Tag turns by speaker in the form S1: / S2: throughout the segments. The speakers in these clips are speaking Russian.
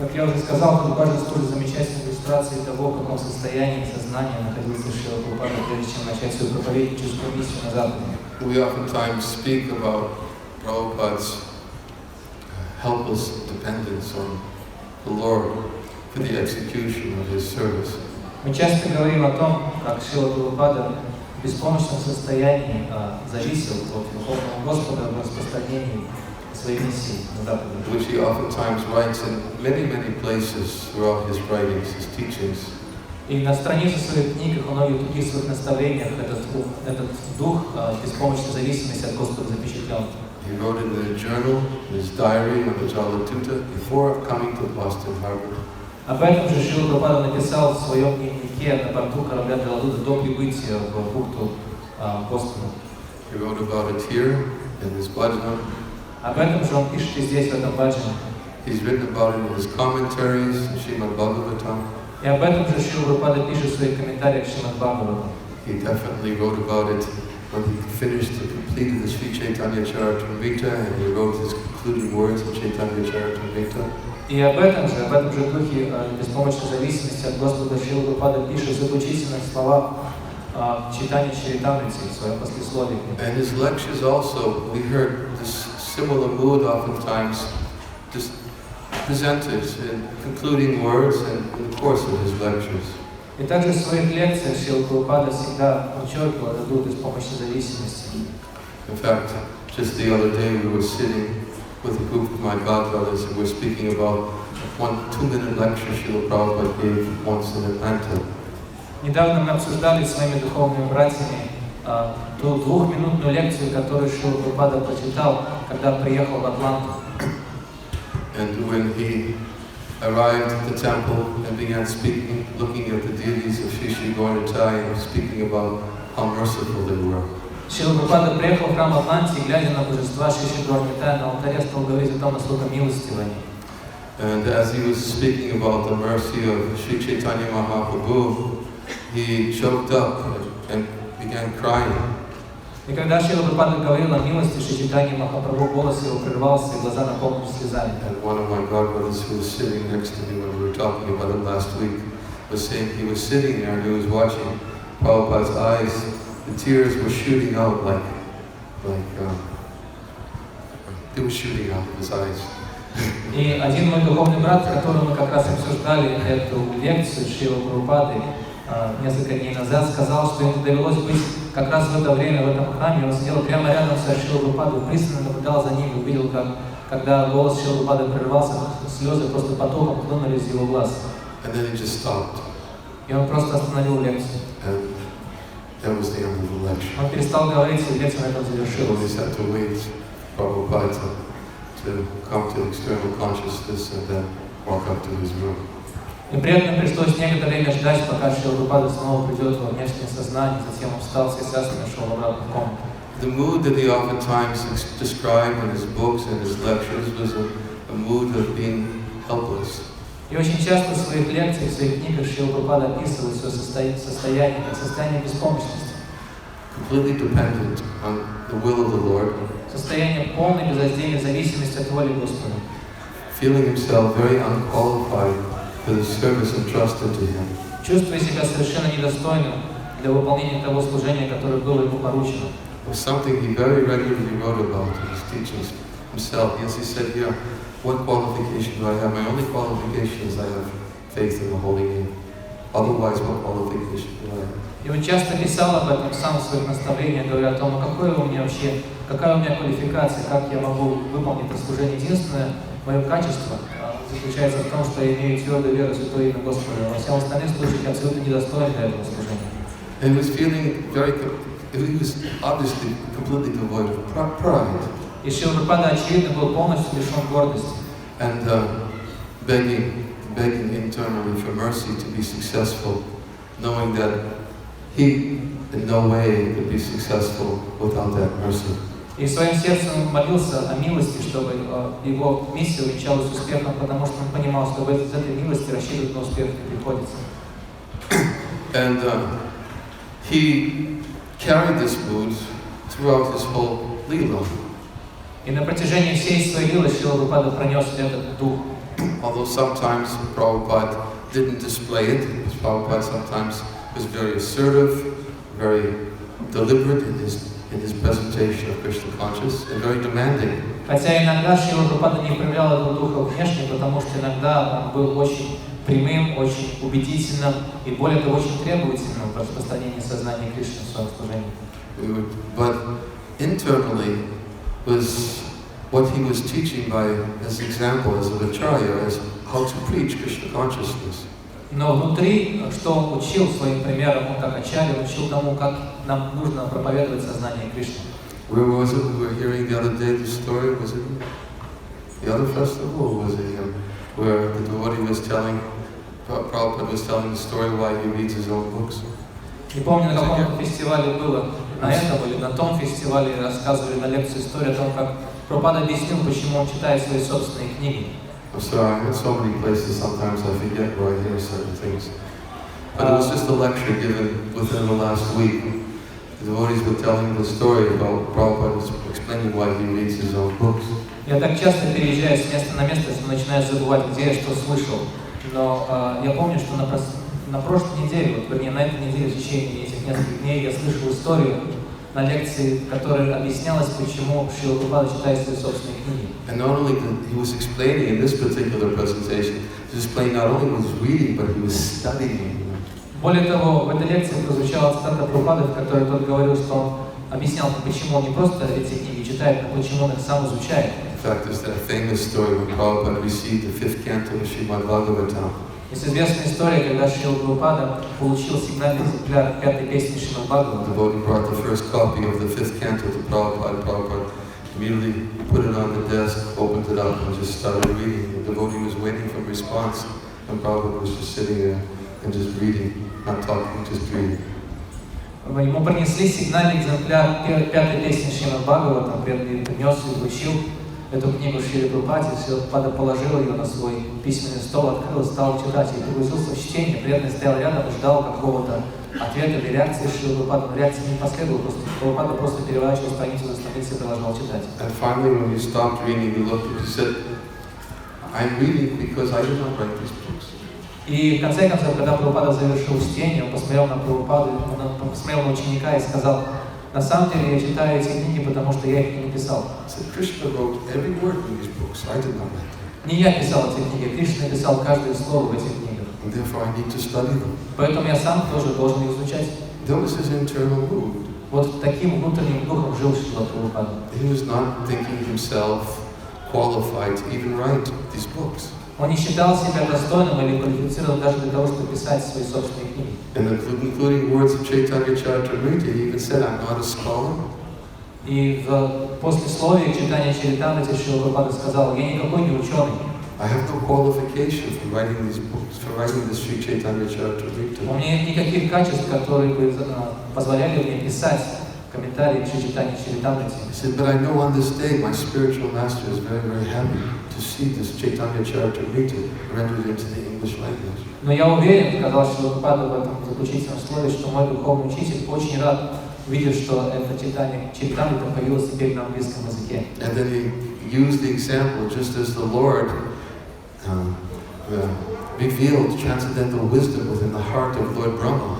S1: Как я уже сказал, тут важно столь замечательной иллюстрации того, в каком состоянии сознания находился Шрила Прабхупада, прежде чем начать свою проповедническую миссию на Западе.
S2: We oftentimes speak about Prabhupada's helpless dependence on the Lord for the execution of his service.
S1: Мы часто говорим о том, как Шрила Прабхупада в беспомощном состоянии зависел от Верховного Господа в распространении своей миссии на Западе.
S2: Which he oftentimes writes in many places throughout his writings, his teachings.
S1: И на странице своих книг, во многих других своих наставлениях этот дух беспомощной зависимости от Господа запечатлен.
S2: He wrote it in a journal, in his diary on the Jalatuta, before coming to Boston Harbor.
S1: Об этом же Шрила Прабхупада написал в своем дневнике на борту корабля Джалатута до прибытия в бухту Бостона.
S2: He wrote about it here in his bhajana.
S1: Об этом же он пишет и здесь, в этом баджане.
S2: He's written about it in his commentaries, in Srimad Bhagavatam.
S1: И об этом же Шрила Прабхупада пишет в своих комментариях к Шримад Бхагаватам.
S2: He definitely wrote about it when he finished and completed the Sri Chaitanya Charitamrita, and he wrote his concluding words in Chaitanya Charitamrita.
S1: И об этом же духе беспомощной зависимости от Господа Шрила Прабхупада пишет заключительные слова Чайтанья Чаритамрити в своем послесловии.
S2: And his lectures also, we heard this similar mood oftentimes just presented in concluding words and in the course of his lectures.
S1: И также в своих лекциях Шрила Прабхупада всегда подчеркивал эту дух беспомощной зависимости.
S2: In fact, just the other day we were sitting with a group of my godbrothers and we were speaking about one 2-minute lecture Srila Prabhupada gave once in Atlanta.
S1: Недавно мы обсуждали с своими духовными братьями ту двухминутную лекцию, которую Шрила Прабхупада прочитал, когда приехал в Атланту.
S2: And when he arrived at the temple and began speaking, looking at the deities of Shri Shri Gauracharya and speaking about how merciful they were.
S1: Шрила Прабхупада приехал в храм Атланти и, глядя на божества Шри Шри Gauracharya на алтаре, стал говорить о том, насколько милостивы они.
S2: And as he was speaking about the mercy of Shri Chaitanya Mahaprabhu, he choked up and began crying.
S1: И когда Шрила Прабхупада говорил о милости Шри Чайтаньи Махапрабху, голос его прервался, и глаза наполнились слезами.
S2: And one of my godbrothers who was sitting next to me when we were talking about it last week was saying he was sitting there and he was watching Prabhupada's eyes. The tears were shooting out they were shooting out of his eyes.
S1: И один мой духовный брат, с которым мы как раз обсуждали эту лекцию Шрилы Прабхупады несколько дней назад, сказал, что ему довелось быть как раз в это время в этом храме. Он сидел прямо рядом со Шрилой Прабхупадой, пристально наблюдал за ним и увидел, как когда голос Шрилы Прабхупады прервался, слезы просто потоком хлынули из его глаз.
S2: And then he just stopped.
S1: И он просто остановил лекцию.
S2: That was the end of the lecture.
S1: Он перестал говорить, и лекция на этом
S2: We
S1: завершилась.
S2: just had to wait for Prabhupada to come to external consciousness and then walk up to his room.
S1: И при этом пришлось некоторое время ждать, пока Шрила Прабхупада снова придет во внешнее сознание, затем он встал с ясами и шел обратно в комнату.
S2: The mood that he oftentimes described in his books and his lectures was a mood of being helpless.
S1: И очень часто в своих лекциях, в своих книгах Шрила Прабхупада описывает свое состояние, как состояние беспомощности.
S2: Completely dependent on the will of the Lord.
S1: Состояние полной безраздельной зависимости от воли Господа.
S2: Feeling himself very unqualified for the service entrusted to him.
S1: Чувствуя себя совершенно недостойным для выполнения того служения, которое было ему поручено.
S2: It was something he very regularly wrote about in his teachings himself. Yes, he said here, what qualification do I have? My only qualification is I have faith in the holy name. Otherwise, what qualification do I have?
S1: И он часто писал об этом сам в своих наставлениях, говоря о том, какая у меня квалификация, как я могу выполнить это служение. Единственное мое качество заключается в том, что я имею твердую веру в святое имя Господа. Во всех остальных случаях я абсолютно недостоин для этого служения.
S2: And he was feeling he was obviously completely devoid of pride.
S1: И Шрила Прабхупада, очевидно, был полностью лишен гордости.
S2: And begging internally for mercy to be successful, knowing that he in no way could be successful without that mercy.
S1: И своим сердцем молился о милости, чтобы его миссия увенчалась успехом, потому что он понимал, что из этой милости рассчитывать на успех не приходится.
S2: And he carried this mood throughout his whole lila.
S1: И на протяжении всей своей лилы Шрила Прабхупада пронес этот дух.
S2: although sometimes Prabhupada didn't display it, Prabhupada sometimes was very assertive, very deliberate in his presentation of Krishna consciousness, and very demanding.
S1: Хотя иногда Шрила Прабхупада не проявлял этого духа внешне, потому что иногда он был очень прямым, очень убедительным и более того очень требовательным в распространении сознания Кришны в своем служении.
S2: But internally was what he was teaching by his example as an ачарьев, as how to preach Krishna consciousness.
S1: Но внутри, что он учил своим примером, он как ачарья учил тому, как нам нужно проповедовать сознание Кришны.
S2: Where was it? We were hearing the other day the story. Was it the other festival, or was it where the devotee was telling, Prabhupada was telling the story why he reads his own books?
S1: Не помню, на каком фестивале было, на этом или на том фестивале рассказывали на лекции историю о том, как Прабхупада объяснил, почему он читает свои собственные книги.
S2: I'm sorry, I'm in so many places sometimes I forget where I hear certain things. But it was just a lecture given within the last week. The devotees were telling the story about Prabhupada explaining why he reads his own books.
S1: Я так часто переезжаю с места на место, что начинаю забывать, где я что слышал. Но я помню, что на прошлой неделе, вот, вернее, на этой неделе, в течение этих нескольких дней, я слышал историю на лекции, в которой объяснялось, почему Шрила Прабхупада читает свои собственные книги.
S2: And not only did he was explaining in this particular presentation, he was explaining not only was reading, but he was studying.
S1: Более того, в этой лекции прозвучала цитата Прабхупады, в которой тот говорил, что он объяснял, почему он не просто эти книги читает, но почему он их сам изучает.
S2: In fact, there's that famous story when Prabhupada received the 5th canto of Srimad Bhagavatam.
S1: Есть известная история, когда Шрила Прабхупада получил сигнальный экземпляр пятой песни Шримад
S2: The devotee brought the first copy of the 5th canto to Prabhupada. Prabhupada immediately put it on the desk, opened it up, and just started reading. The devotee was waiting for a response, and Prabhupada was just sitting there and just reading, not talking, just reading.
S1: Ему принесли сигнальный экземпляр пятой песни Шримад Бхагаватам, преданный принес и вручил эту книгу Шриле Прабхупаде. Шрила Прабхупада положил ее на свой письменный стол, открыл и стал читать. И погрузился в чтение. Преданный стоял рядом и ждал какого-то ответа или реакции Шрилы Прабхупады. Но реакции не последовало, просто Прабхупада просто переворачивал страницу за страницей и продолжал читать.
S2: And finally, when he stopped reading, he looked and he said, "I'm reading because I did not write these books."
S1: И в конце концов, когда Прабхупада завершил чтение, он посмотрел на Прабхупаду, он посмотрел на ученика и сказал: на самом деле я читаю эти книги, потому что я их не написал. Не я писал эти книги, Кришна написал каждое слово в этих книгах. Поэтому я сам тоже должен их изучать. Вот таким внутренним духом жил Шрила Прабхупада. Он не считал себя достойным или квалифицированным даже для того, чтобы писать свои собственные книги. И в послесловии читания Чаритамрити Шрила Прабхупада сказал: я никакой не ученый. У меня нет никаких качеств, которые бы позволяли мне писать комментарии к читанию Чаритамрити.
S2: But I know on this day my spiritual master is very, very happy to see this Chaitanya Charitamrita rendered into the English language.
S1: Но я уверен, сказал Шрила Прабхупада в этом заключительном слове, что мой духовный учитель очень рад видеть, что это читание Чаритамрита появилось теперь на английском языке.
S2: And then he used the example, just as the Lord revealed transcendental wisdom within the heart of Lord Brahma.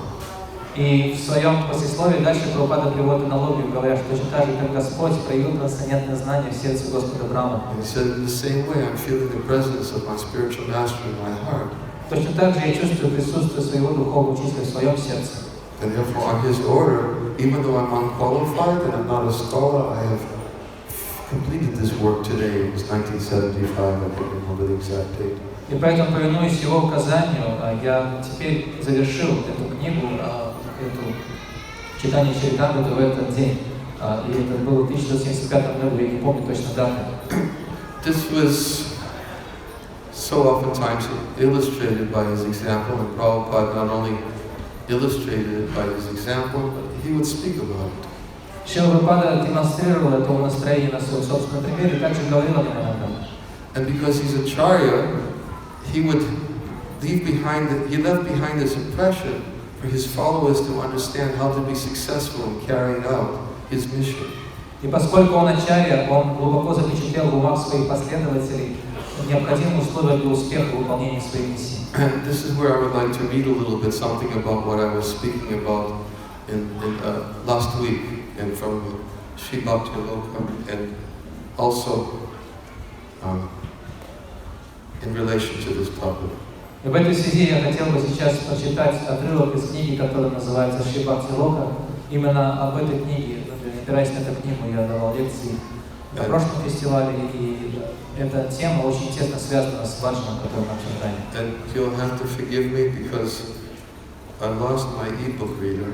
S1: И в своем послесловии дальше Прабхупада приводит аналогию, говоря, что точно так же, как Господь проявил трансцендентное знание в сердце Господа Брахмы. Точно так же я чувствую присутствие своего духовного учителя в своем сердце.
S2: And therefore, on his order, even though I'm unqualified and I'm not a scholar, I have completed this work today. It was 1975, I can't remember the exact date.
S1: И поэтому, повинуясь его указанию, я теперь завершил эту книгу, эту читание Чаритамриты в этот день. И это было в 1975 году, я не помню точно даты.
S2: This was so oftentimes illustrated by his example, and Prabhupada not only illustrated it by his example, but he would speak about it.
S1: Шрила Прабхупада демонстрировал это настроение на своем собственном примере и также говорил о нем иногда.
S2: And because he's a ачарья, he left behind this impression for his followers to understand how to be successful in carrying out his mission.
S1: И поскольку он ачарья, он глубоко запечатлел в умах своих последователей необходимые условия для успеха выполнения своей миссии.
S2: And this is where I would like to read a little bit something about what I was speaking about in last week, and from Sri Bhaktivinoda, and also in relation to this topic.
S1: И в этой связи я хотел бы сейчас прочитать отрывок из книги, которая называется «Шри Бхактивинода». Именно об этой книге, опираясь на эту книгу, я давал лекции на прошлом фестивале, и эта тема очень тесно связана с баджаном, который мы обсуждаем.
S2: And you'll have to forgive me because I lost my e-book reader,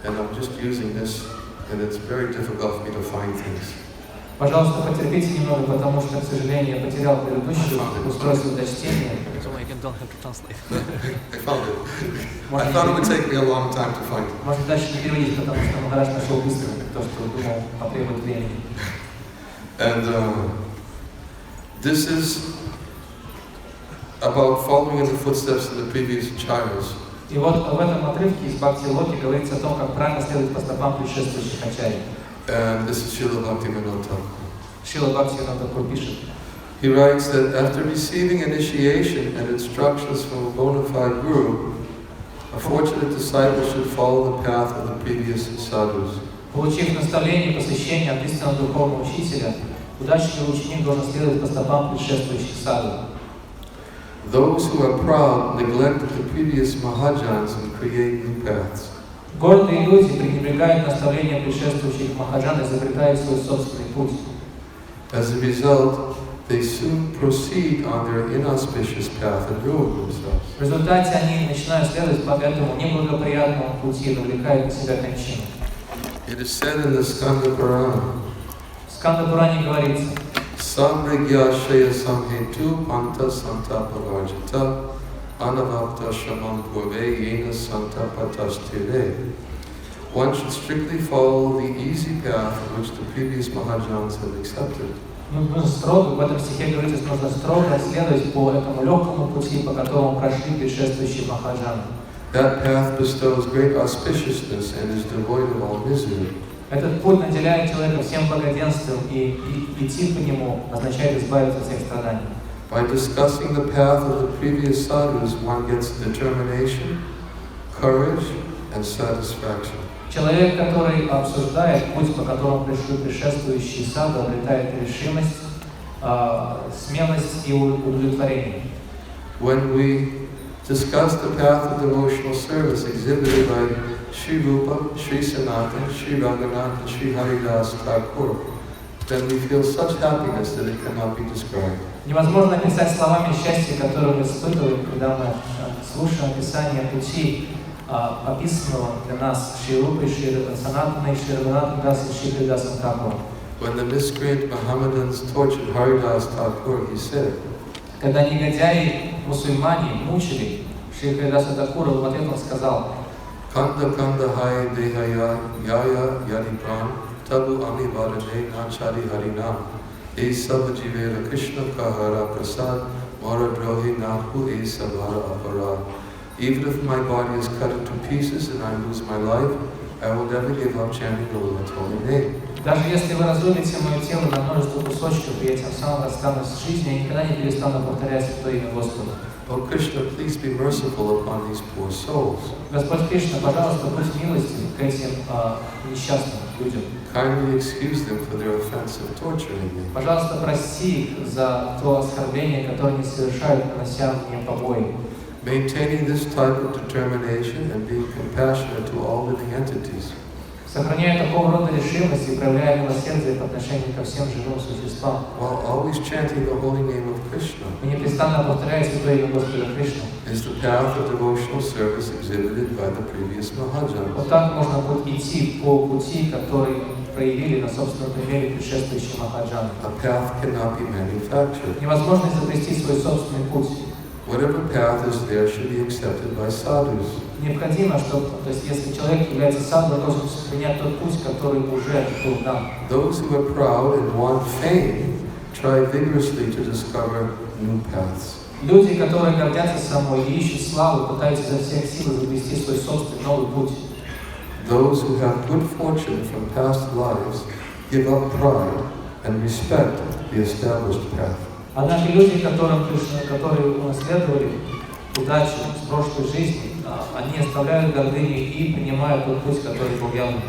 S2: and I'm just using this, and it's very difficult for me to find things.
S1: Пожалуйста, потерпите немного, потому что, к сожалению, я потерял предыдущее устройство для чтения.
S2: I found it. I thought it would take me a long time to find it.
S1: Может, дальше не переводить, потому что Махарадж нашел быстро то, что думал, потребует времени.
S2: And this is about following in the footsteps of the previous acharyas.
S1: И вот в этом отрывке из Бхакти-локи говорится о том, как правильно следовать по стопам предшествующих ачарьев.
S2: And this is Srila Bhaktivinoda.
S1: Шрила Бхактивинода пишет.
S2: He writes that after receiving initiation and instructions from a bona fide guru, a fortunate disciple should follow the path of the previous sadhus.
S1: Получив наставление и посвящение от истинного духовного учителя, удачливый ученик должен следовать по стопам предшествующих саду.
S2: Those who are proud neglect the previous mahajans and create new paths.
S1: Гордые люди пренебрегают наставлением предшествующих махаджан и изобретают свой собственный путь.
S2: As a result, they soon proceed on their inauspicious path and ruin themselves.
S1: В результате они начинают следовать по этому неблагоприятному пути и навлекают на себя кончину.
S2: It is said in the Skanda Purana.
S1: В Сканда-Пуране говорится:
S2: Samrigya Shaya Samhetu Panta Santa Pavarjita Anavakta Shamam Purve Yena Santa Patastire. One should strictly follow the easy path which the previous Mahajans have accepted.
S1: Нужно строго, в этом стихе говорится, что нужно строго следовать по этому легкому пути, по которому прошли предшествующие махаджаны.
S2: That path bestows great auspiciousness and is devoid of all misery.
S1: Этот путь наделяет человека всем благоденствием, и идти по нему означает избавиться от всех страданий.
S2: By discussing the path of the previous sadhus, one gets determination, courage, and satisfaction.
S1: Человек, который обсуждает путь, по которому пришли предшествующие саду, обретает решимость, смелость и удовлетворение.
S2: When we discuss the path of devotional service exhibited by Sri Rupa, Sri Sanatan, Sri Raghunath, and Sri Haridas Thakur, then we feel such happiness that it cannot be described.
S1: Невозможно описать словами счастье, которое мы испытываем, когда мы слушаем описание пути, описанного для нас Шри Рупой, Шри Санатаной, Шри Рагунатом Дас и Шри Харидасом Тхакуром.
S2: When the miscreant Mohammedans tortured Haridas Thakur, he said,
S1: когда негодяи мусульмане мучили Шри Харидаса Тхакура, в ответ он сказал:
S2: Kanda Kanda Hai Dehaya Yaya Yadipran Tabu Ami Vadane Nachari Harinam E Sabajivera Krishna Kahara Prasad Mara Drohi Nahu E Sabhara Apara. Even if my body is cut into pieces and I lose my life, I will never give up chanting the Lord's holy name.
S1: Даже если вы разрубите мое тело на множество кусочков, и я тем самым расстанусь с жизнью, я никогда не перестану повторять святое имя Господа.
S2: Oh Krishna, please be merciful upon these poor souls.
S1: Господь Кришна, пожалуйста, будь милостив к этим несчастным людям.
S2: Kindly excuse them for their offensive torturing me.
S1: Пожалуйста, прости их за то оскорбление, которое они совершают, нанося мне побои.
S2: Maintaining this type of determination and being compassionate to all living entities.
S1: Сохраняя такого рода решимость и проявляя милосердие по отношению ко всем живым существам.
S2: While always chanting the holy name of Krishna.
S1: И непрестанно повторяя святое имя Господа Кришны.
S2: Is the path of devotional service exhibited by the previous Mahajans.
S1: Вот так можно будет идти по пути, который проявили на собственном примере предшествующие махаджаны.
S2: A path cannot be manufactured.
S1: Невозможно изобрести свой собственный путь.
S2: Whatever path is there should be accepted by sadhus.
S1: Необходимо, чтобы, то есть, если человек является саду, он должен принять тот путь, который уже был дан.
S2: Those who are proud and want fame try vigorously to discover new paths.
S1: Люди, которые гордятся собой и ищут славу, пытаются изо всех сил изобрести свой собственный новый путь.
S2: Those who have good fortune from past lives give up pride and respect the established path.
S1: А Однако люди, которые унаследовали удачу с прошлой жизни, они оставляют гордыню и принимают тот путь, который был явным.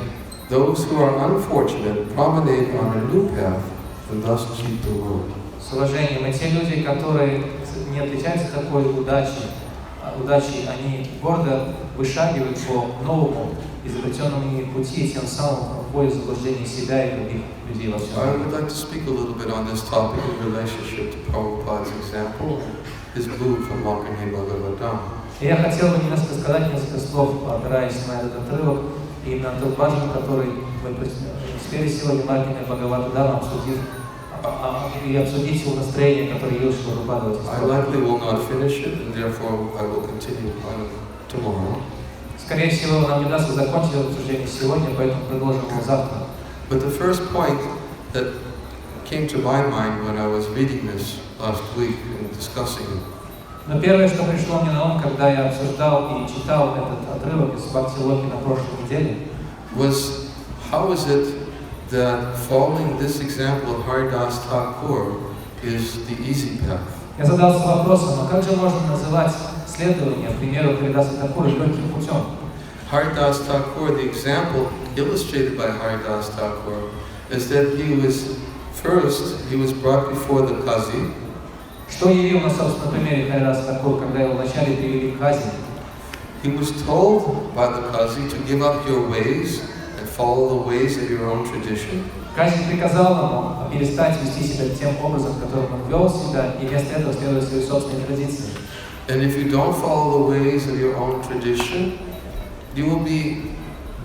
S2: Those who are unfortunate promenade on a new path and thus cheat the world.
S1: С уважением. И те люди, которые не отличаются такой удачей, они гордо вышагивают по новому, изобретенному пути, и тем самым вводят в заблуждение себя и других людей во всем
S2: I
S1: мире.
S2: would like to speak a little bit on this topic in relationship to Prabhupada's example, his move from Makani Bhagavatam.
S1: И я хотел бы сказать несколько слов, опираясь на этот отрывок, и на тот важный, который мы успели сегодня Маркиной Бхагавад-Гиту обсудить его настроение, которое явилось в Прабхупаде.
S2: I likely will not finish it, and therefore I will continue on tomorrow.
S1: Скорее всего, нам не удастся закончить это обсуждение сегодня, поэтому продолжим его завтра.
S2: But the first point that came to my mind when I was reading this last week and discussing it
S1: Но первое, что пришло мне на ум, когда я обсуждал и читал этот отрывок из Бхакти-логи на прошлой неделе,
S2: was how is it that following this example of Haridas Thakur is the easy path?
S1: я задался вопросом, а как же можно называть следование, к примеру, Харидаса Такура легким путем?
S2: Haridas Thakur, the example illustrated by Haridas Thakur, is that he was brought before the Qazi.
S1: Что явил на собственном примере Харидаса Такур, когда его вначале привели к Кази?
S2: He was told by the Qazi to give up your ways and follow the ways of your own tradition.
S1: Кази приказал ему перестать вести себя тем образом, которым он вел себя, и вместо этого следовать своей собственной традиции.
S2: And if you don't follow the ways of your own tradition, you will be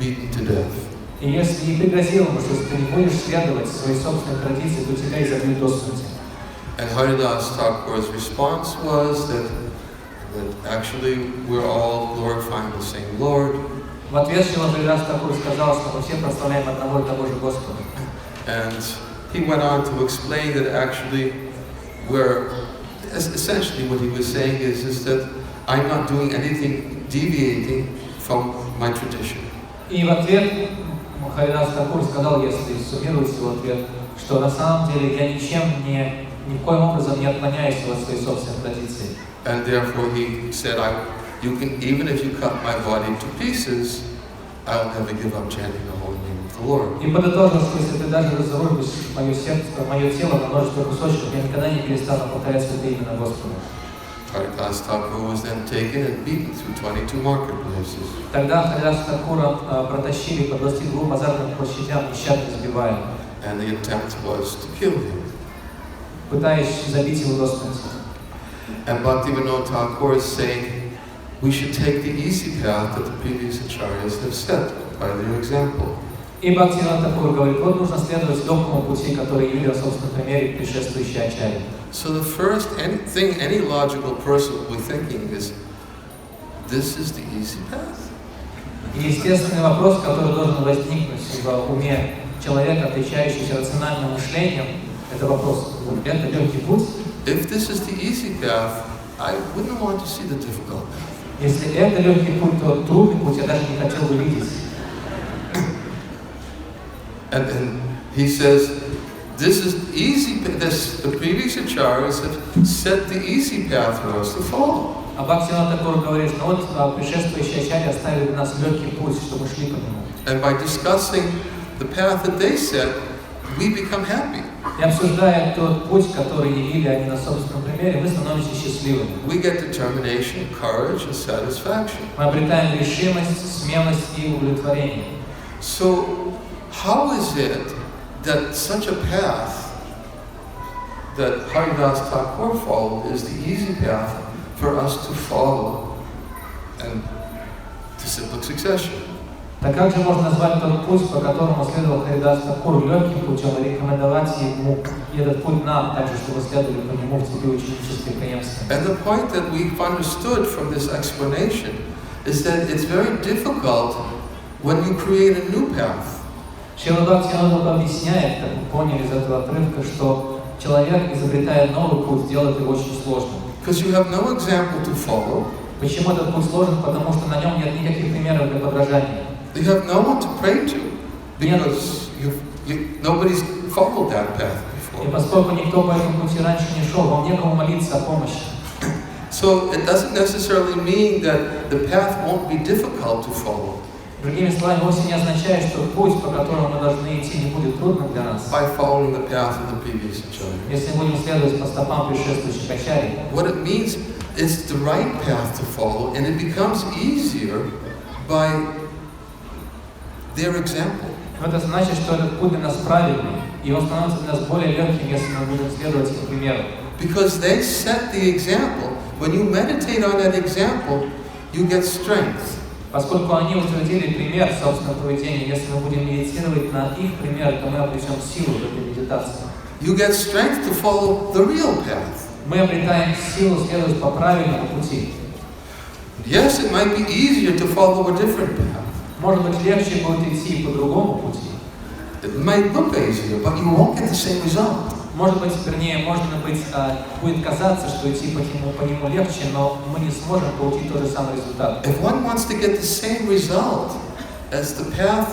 S2: beaten to death.
S1: И если и пригрозил ему, что если ты не будешь следовать своей собственной традиции, то тебя изобьют до смерти.
S2: And Haridas Thakur's response was that actually we're all glorifying the same Lord.
S1: В ответ Харидас Такур сказал, что мы все прославляем одного и того же Господа.
S2: And he went on to explain that actually essentially what he was saying is that I'm not doing anything deviating from my tradition.
S1: И в ответ Харидас Такур сказал, если суммировать его ответ, что на самом деле я ни в коем образом не отклоняюсь от своей собственной традиции.
S2: And therefore he said, even if you cut my body to pieces, I'll never give up chanting the holy name of the Lord.
S1: И подытожил, что если ты даже разорвешь мое тело на множество кусочков, я никогда не перестану повторять святые имена Господа.
S2: Haridas Thakur was then taken and beaten through 22 marketplaces.
S1: Тогда Харидаса Такура протащили по 22 базарным площадям, нещадно избивая,
S2: And the attempt was to kill him.
S1: пытаясь забить его до смерти.
S2: And Bhaktivinoda Thakur is saying we should take the easy path that the previous acharyas have set by their example.
S1: И Бхактивиданта Такур говорит, вот нужно следовать легкому пути, который явил в собственном примере предшествующий ачарьев.
S2: So the first thing any logical person will be thinking is, this is the easy path.
S1: И естественный вопрос, который должен возникнуть в уме человека, отличающегося рациональным мышлением, это вопрос, это легкий путь?
S2: If this is the easy path, I wouldn't want to see the difficult path.
S1: Если это легкий путь, то трудный путь я даже не хотел бы видеть.
S2: And then he says, this is easy. The previous acharyas have set the easy path for us to follow.
S1: А Бхактивиданта Такур говорит, ну вот предшествующие ачарьи оставили для нас легкий путь, чтобы мы шли по нему.
S2: And by discussing the path that they set, we become happy.
S1: И обсуждая тот путь, который явили они на собственном примере, мы становимся счастливыми.
S2: We get determination, courage, and satisfaction.
S1: Мы обретаем решимость, смелость и удовлетворение.
S2: So, how is it that such a path that Haridas Thakur followed is the easy path for us to follow and to simple succession?
S1: Так как же можно назвать тот путь, по которому следовал Харидас Такур легким путем, и рекомендовать ему этот путь нам, также, чтобы следовали по нему в цепи ученической преемственности?
S2: And the point that we've understood from this explanation is that it's very difficult when you create a new path.
S1: Шрила Бхактивинода объясняет, как мы поняли из этого отрывка, что человек, изобретая новый путь, делает его очень сложным.
S2: Because you have no example to follow.
S1: Почему этот путь сложен? Потому что на нем нет никаких примеров для подражания.
S2: You have no one to pray to because nobody's followed that path before.
S1: И поскольку никто по этому пути раньше не шел, вам некому молиться о помощи.
S2: So it doesn't necessarily mean that the path won't be difficult to follow.
S1: Другими словами, вовсе не означает, что путь, по которому мы должны идти, не будет трудным для нас.
S2: By following the path of the previous ачарьев.
S1: Если будем следовать по стопам предшествующих ачарьев.
S2: What it means is the right path to follow, and it becomes easier by their example.
S1: Это значит, что этот путь для нас правильный, и он становится для нас более легким, если мы будем следовать их примеру.
S2: Because they set the example. When you meditate on that example, you get strength.
S1: Поскольку они утвердили пример собственного поведения, если мы будем медитировать на их пример, то мы обретем силу в этой медитации.
S2: You get strength to follow the real path.
S1: Мы обретаем силу следовать по правильному пути.
S2: Yes, it might be easier to follow a different path.
S1: Может быть, легче будет идти по другому пути.
S2: It might look easier, but you won't get the same result.
S1: Может быть, вернее, может быть, будет казаться, что идти по нему легче, но мы не сможем получить тот же самый результат.
S2: If one wants to get the same result as the path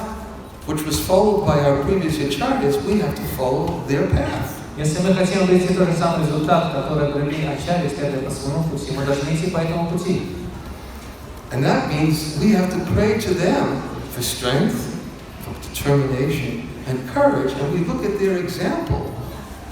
S2: which was followed by our previous acharyas, we have to follow their path.
S1: Если мы хотим найти тот же самый результат, который обрели ачарьи, следуя по своему пути, мы должны идти по этому пути.
S2: And that means we have to pray to them for strength, for determination, and courage, and we look at their example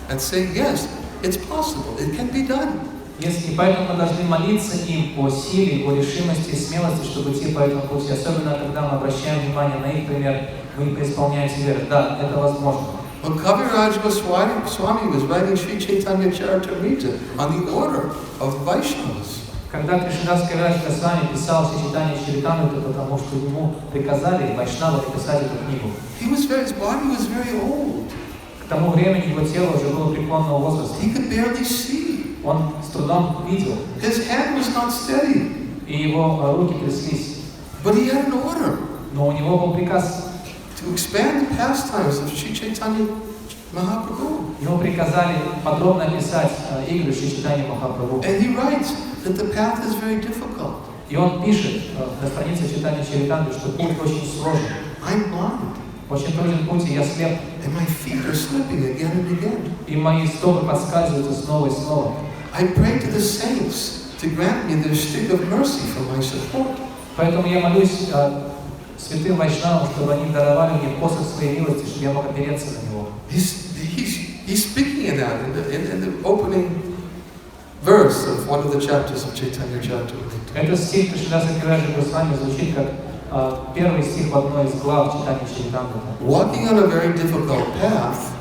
S2: and say, yes, it's possible, it can be done.
S1: И поэтому мы должны молиться им о силе, о решимости и смелости, чтобы идти по этому пути. Особенно, когда мы обращаем внимание на их пример, мы преисполняемся верой. Да, это возможно.
S2: When Bhagavad-Gitу Swami was writing Sri Chaitanya Charitamrita on the order of Vaishnavas,
S1: когда Кришнадасская Свами писал Чайтанья Чаритамриту, потому что ему приказали вайшнавы написать эту книгу.
S2: his body was very old.
S1: К тому времени его тело уже было преклонного возраста.
S2: He could barely see.
S1: Он с трудом видел.
S2: His hand was not steady.
S1: И его руки тряслись.
S2: But he had an order.
S1: Но у него был приказ
S2: to expand the pastimes of Sri Chaitanya Mahaprabhu.
S1: Ему приказали подробно описать игры Шри Чайтаньи Махапрабху.
S2: And he writes that the path is very difficult.
S1: И он пишет на странице Чайтаньи Чаритамриты, что путь очень сложный.
S2: I'm blind.
S1: Очень труден путь, и я слеп.
S2: And my feet are slipping again and again.
S1: И мои стопы подскальзываются снова и снова.
S2: I pray to the saints to grant me their stick of mercy for my support.
S1: Поэтому я молюсь святым вайшнавам, чтобы они даровали мне посох своей милости, чтобы я мог опереться на него.
S2: He's speaking in that in the opening verse of one of the chapters of Chaitanya Charitamrita.
S1: Этот стих Кришнадасская Свами звучит как первый стих в одной из глав Чайтаньи Чаритамриты.
S2: Walking on a very difficult path,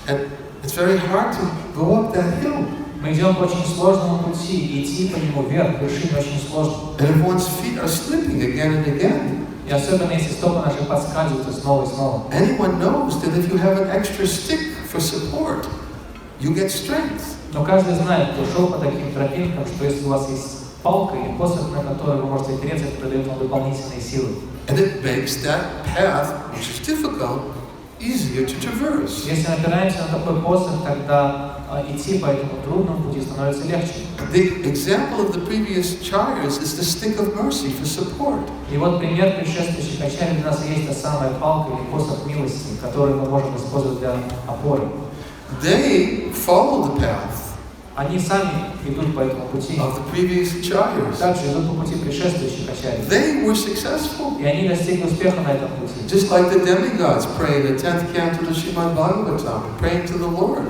S2: and it's very hard to go up that hill.
S1: Мы идем по очень сложному пути, и идти по нему вверх, вершине очень сложно.
S2: And if one's feet are slipping again and again,
S1: и особенно если стопы наши подскальзываются снова и снова.
S2: Anyone knows that if you have an extra stick for support, you get strength.
S1: Но каждый знает, кто шел по таким тропинкам, что если у вас есть палка или посох, на который вы можете опереться, это придает вам дополнительные силы.
S2: And it makes that path, which is difficult, easier to traverse.
S1: Если опираемся на такой посох, тогда идти по этому трудному пути становится легче.
S2: The example of the previous acharyas is the stick of mercy for support.
S1: И вот пример предшествующих ачарьев для нас есть та самая палка или посох милости, который мы можем использовать для опоры.
S2: They follow the path.
S1: Они сами идут по этому пути.
S2: Of the previous acharyas.
S1: Также идут по пути предшествующих ачарьев.
S2: They were successful.
S1: И они достигли успеха на этом пути.
S2: Just like the demigods pray in the 10th canto of Srimad Bhagavatam, praying to the Lord.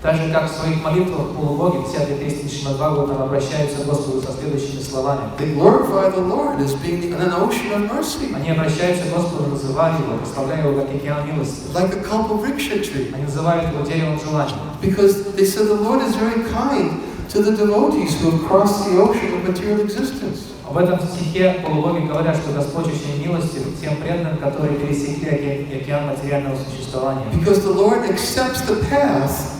S1: Так же, как в своих молитвах полубоги в 10-й песне Шримад Бхагаватам обращаются к Господу со следующими словами.
S2: They glorify the Lord as being in an ocean of mercy.
S1: Они обращаются к Господу, называя Его, прославляя Его как океан милости.
S2: Like a kalpavriksha tree.
S1: Они называют Его деревом желаний.
S2: Because they said the Lord is very kind to the devotees who have crossed the ocean of material existence.
S1: В этом стихе полубоги говорят, что Господь очень милостив тем преданным, которые пересекли океан материального существования.
S2: Because the Lord accepts the path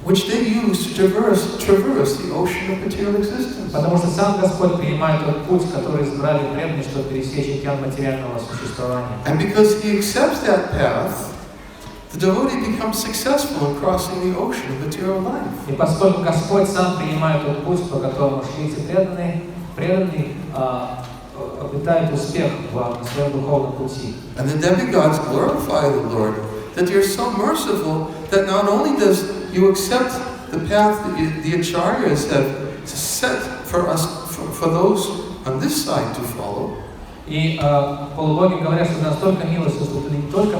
S2: which they use to traverse the ocean of material existence.
S1: Потому что сам Господь принимает тот путь, который избрали преданные, чтобы пересечь океан материального существования.
S2: And because He accepts that path, the devotee becomes successful in crossing the ocean of material life.
S1: И поскольку Господь сам принимает тот путь, по которому шли эти преданные обретают успех в своем духовном пути.
S2: And the demigods glorify the Lord that you're so merciful that not only does you accept the path that the acharyas have set for us, for those on this side to follow.
S1: И полубоги говорят, что настолько милостью, что ты не только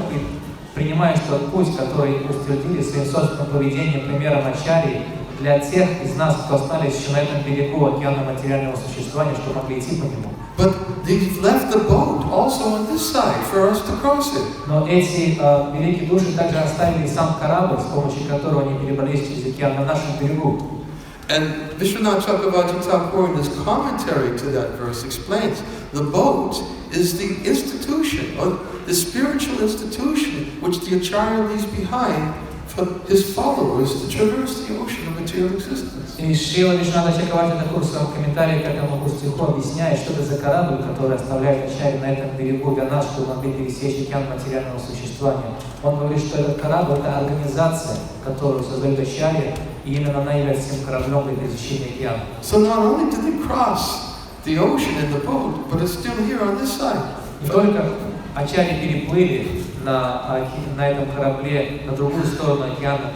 S1: принимаешь тот путь, который утвердили своим собственным поведением, примером ачарьи, для тех из нас, кто остались еще на этом берегу океана материального существования, чтобы могли идти по нему.
S2: But they've left the boat also on this side for us to cross it.
S1: Но эти великие души также оставили сам корабль, с помощью которого они перебрались через океан на нашем берегу.
S2: And Vishwanath Chakravarti Thakur in his commentary to that verse explains, the boat is the institution, or the spiritual institution, which the acharya leaves behind for his followers to traverse the ocean of material existence.
S1: И Шрила Вишванатха Чакраварти Тхакур в своем комментарии к этому стиху объясняет, что это за корабль, который оставляет ачарьи на этом берегу для нас, чтобы могли пересечь океан материального существования. Он говорит, что этот корабль — это организация, которую создает ачарьи, и именно она является тем кораблем для пересечения океана.
S2: So not only did they cross the ocean in the boat, but it's still here on this side.
S1: Не только ачарьи переплыли на этом корабле на другую сторону океана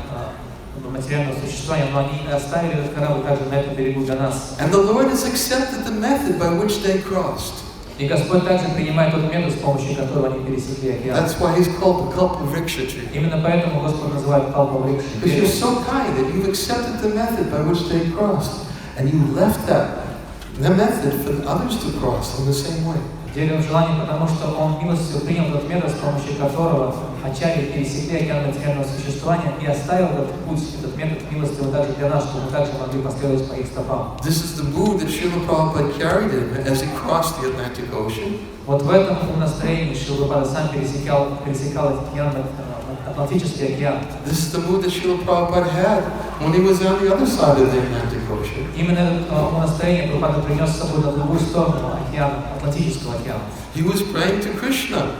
S1: материального существования, но они оставили этот корабль также на этом берегу для нас.
S2: And the Lord has accepted the method by which they crossed.
S1: И Господь также принимает тот метод, с помощью которого они пересекли океан.
S2: That's why He's called the Kalpavriksha.
S1: Именно поэтому Господь называет Калпаврикшей.
S2: Because you're so kind that you've accepted the method by which they crossed, and you left the method for others to cross in the same way.
S1: Делим желание, потому что Он милостью принял тот метод, с помощью которого ачарьи пересекли океан материального существования и оставил этот путь, этот метод милостью также для нас, чтобы мы также могли последовать по их стопам.
S2: This is the mood that Srila Prabhupada carried him as he crossed the Atlantic Ocean.
S1: Вот в этом настроении Шрила Прабхупада сам пересекал океан, Атлантический океан.
S2: This is the mood that Srila Prabhupada had when he was on the other side of the Atlantic Ocean.
S1: Именно это настроение Прабхупада принес с собой на другую сторону океана, Атлантического океана.
S2: He was praying to Krishna.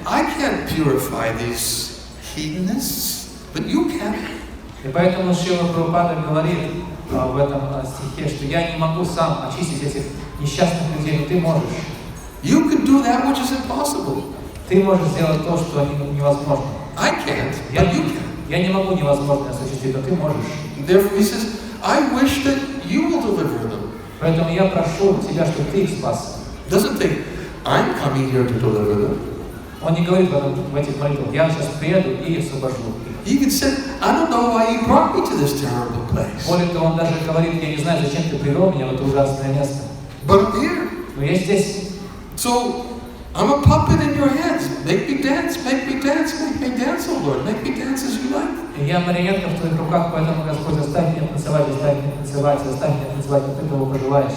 S2: I can't purify these hedonists, but you can.
S1: И поэтому Шрила Прабхупада говорит в этом стихе, что я не могу сам очистить этих несчастных людей, но ты можешь.
S2: You can do that which is impossible.
S1: Ты можешь сделать то, что невозможно.
S2: I can't, but you can.
S1: Я не могу невозможное осуществить, но ты можешь.
S2: Therefore he says, I wish that you will deliver them.
S1: Поэтому я прошу тебя, чтобы ты их спас.
S2: Doesn't think, I'm coming here to deliver them.
S1: Он не говорит в этих молитвах, я сейчас приеду и освобожу.
S2: He even said, I don't know why you brought me to this terrible place.
S1: Более того, он даже говорит, я не знаю, зачем ты привел меня в это ужасное место.
S2: But I'm here.
S1: Но я здесь.
S2: So, I'm a puppet in your hands. Make me dance, make me dance, make me dance, oh Lord. Make me dance as you like.
S1: Я марионетка в твоих руках, поэтому, Господь, заставь меня танцевать, заставь меня танцевать, как ты того пожелаешь.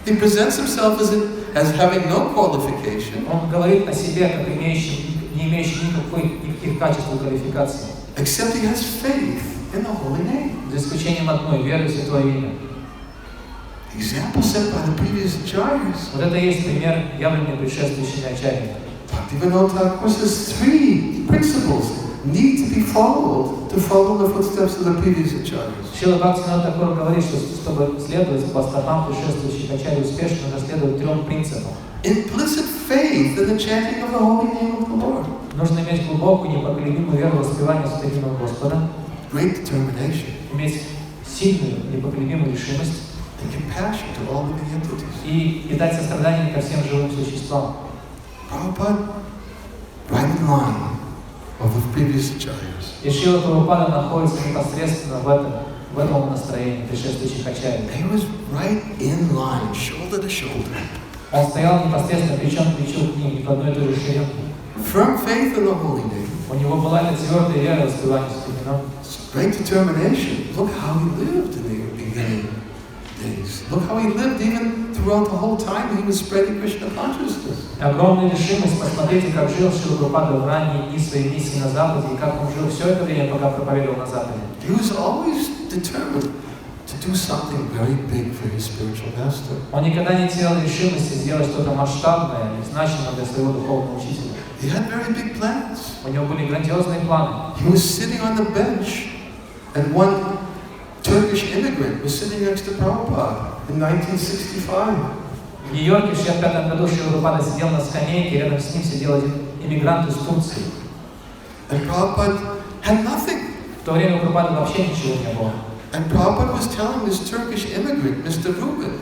S2: He presents himself as having no qualification.
S1: Он говорит о себе, как не имеющий никаких качеств и квалификаций.
S2: Except he has faith in the holy name.
S1: За исключением одной, веры в Святое Имя.
S2: Example set by the previous acharyas.
S1: Вот это и есть пример, явленный предшествующими ачарьями.
S2: Bhaktivinoda Thakur says 3 principles need to be followed to follow the footsteps of the previous acharyas.
S1: Шрила Бхактивиданта Тхакур говорит, что чтобы следовать по стопам предшествующих ачарьев успешно, нужно следовать 3 принципам.
S2: Implicit faith in the chanting of the holy name of the Lord.
S1: Нужно иметь глубокую, непоколебимую веру в воспевание святых имен Господа.
S2: Great determination.
S1: Иметь сильную, непоколебимую решимость.
S2: And compassion to all living entities.
S1: И питать сострадание ко всем живым существам.
S2: Prabhupada, right in line of the previous acharyas.
S1: И Шрила Прабхупада находится непосредственно в этом настроении предшествующих ачарьев.
S2: He was right in line, shoulder to shoulder.
S1: Он стоял непосредственно плечом к плечу к ним, в одной и той же шеренге.
S2: Firm faith in the holy name.
S1: У него была твердая вера в воспевание святых имен.
S2: Great determination. Look how he lived in the beginning days. Look how he lived even throughout the whole time he was spreading Krishna consciousness.
S1: Огромная решимость. Посмотрите, как жил Шрила Прабхупада в ранние дни своей миссии на Западе, и как он жил все это время, пока проповедовал на Западе.
S2: He was always determined to do something very big for his spiritual master.
S1: Он никогда не терял решимости сделать что-то масштабное и значимое для своего духовного учителя.
S2: He had very big plans.
S1: У него были грандиозные планы.
S2: He was sitting on the bench, and one Turkish immigrant was sitting next to Prabhupada in 1965.
S1: В Нью-Йорке в 1965 году Шрила Прабхупада сидел на скамейке, рядом с ним сидел один иммигрант из Турции.
S2: And Prabhupada had nothing.
S1: В то время у Прабхупады вообще ничего не было.
S2: And Prabhupada was telling this Turkish immigrant, Mr. Rubin,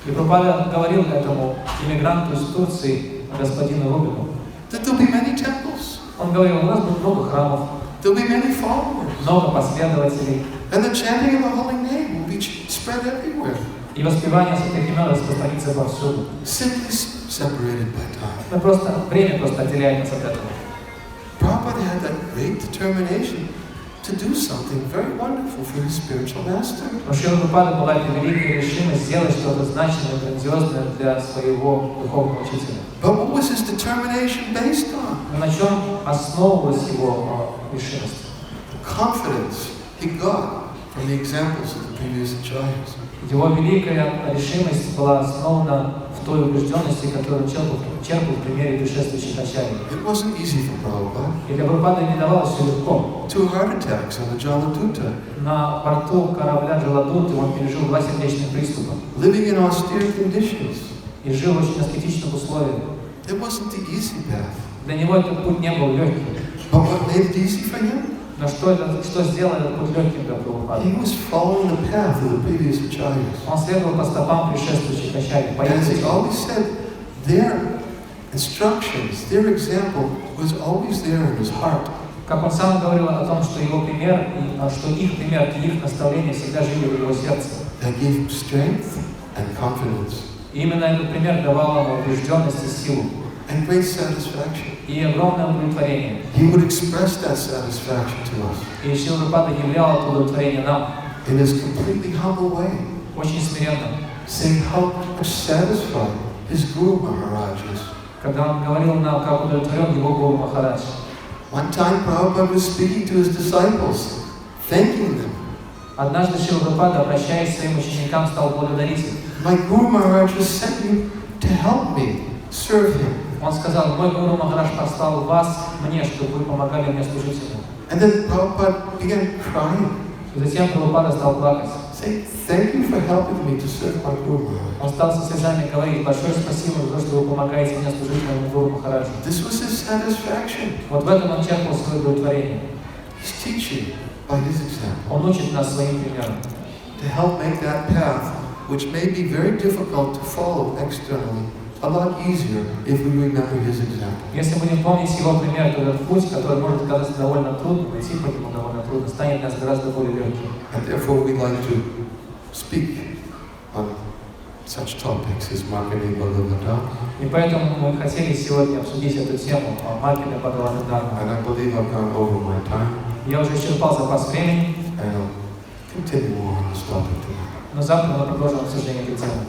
S1: И Прабхупада говорил этому иммигранту из Турции, господину Рубину,
S2: that there'll be many temples,
S1: он говорил, у нас будет много храмов,
S2: there'll be many followers,
S1: много последователей,
S2: and the chanting of the holy name will be spread everywhere,
S1: и воспевание святых имен распространится повсюду.
S2: simply separated by time.
S1: Но просто время просто отделяет нас от этого.
S2: Prabhupada had that great determination to do something very wonderful for his spiritual master.
S1: У Шрилы Прабхупады была эта великая решимость сделать что-то значимое, грандиозное для своего духовного учителя.
S2: But what was his determination based on?
S1: Но на чем основывалась его решимость?
S2: The confidence he got from the examples of the previous acharyas.
S1: Его великая решимость была основана в той убежденности, которую черпал в примере предшествующих ачарьев.
S2: It wasn't easy for Prabhupada.
S1: И для Прабхупады не давалось все легко.
S2: 2 heart attacks on the Jaladutta.
S1: На борту корабля Джаладуты он пережил 2 сердечных приступа.
S2: Living in austere conditions.
S1: И жил в очень аскетичных условиях.
S2: It wasn't the easy path.
S1: Для него этот путь не был легким.
S2: But what made it easy for him?
S1: Но что сделало этот путь легким для Прабхупады?
S2: He was following the path of the previous acharyas.
S1: Он следовал по стопам предшествующих ачарьев.
S2: As he always said, their instructions, their example was always there in his heart.
S1: Как он сам говорил о том, что его пример, что их пример и их наставления всегда жили в его сердце.
S2: That gave him strength and confidence.
S1: И именно этот пример давал ему убежденность и силу.
S2: And great satisfaction.
S1: И огромное удовлетворение.
S2: He would express that satisfaction to us.
S1: И Шрила Прабхупада являл это удовлетворение нам.
S2: In his completely humble way.
S1: Очень смиренно.
S2: Saying how much satisfied his Guru Maharaj is.
S1: Когда он говорил нам, как удовлетворен его Гуру Махарадж.
S2: One time Prabhupada was speaking to his disciples, thanking them.
S1: Однажды Шрила Прабхупада, обращаясь к своим ученикам, стал благодарить их.
S2: My Guru Maharaj has sent you to help me serve him.
S1: Он сказал, мой Гуру Махарадж послал вас мне, чтобы вы помогали мне служить ему.
S2: And then Prabhupada began crying.
S1: И затем Прабхупада стал плакать.
S2: Saying, thank you for helping me to serve my Guru Maharaj.
S1: Он стал со слезами говорить, большое спасибо за то, что вы помогаете мне служить моему Гуру Махараджу.
S2: This was his satisfaction.
S1: Вот в этом он черпал свое удовлетворение.
S2: He's teaching by his example.
S1: Он учит нас своим примером.
S2: To help make that path, which may be very difficult to follow externally, a lot easier if we remember his example.
S1: Если будем помнить его пример, то этот путь, который может оказаться довольно трудным, идти по нему довольно трудно, станет для нас гораздо более легким.
S2: And therefore we'd like to speak on such topics as Marketing Bhagavata.
S1: И поэтому мы хотели сегодня обсудить эту тему маркетинга Бхагавад-Гиту.
S2: And I believe I've gone over my time.
S1: Я уже исчерпал запас времени.
S2: And I'll continue on this topic tonight.
S1: Но завтра мы продолжим обсуждение этой темы.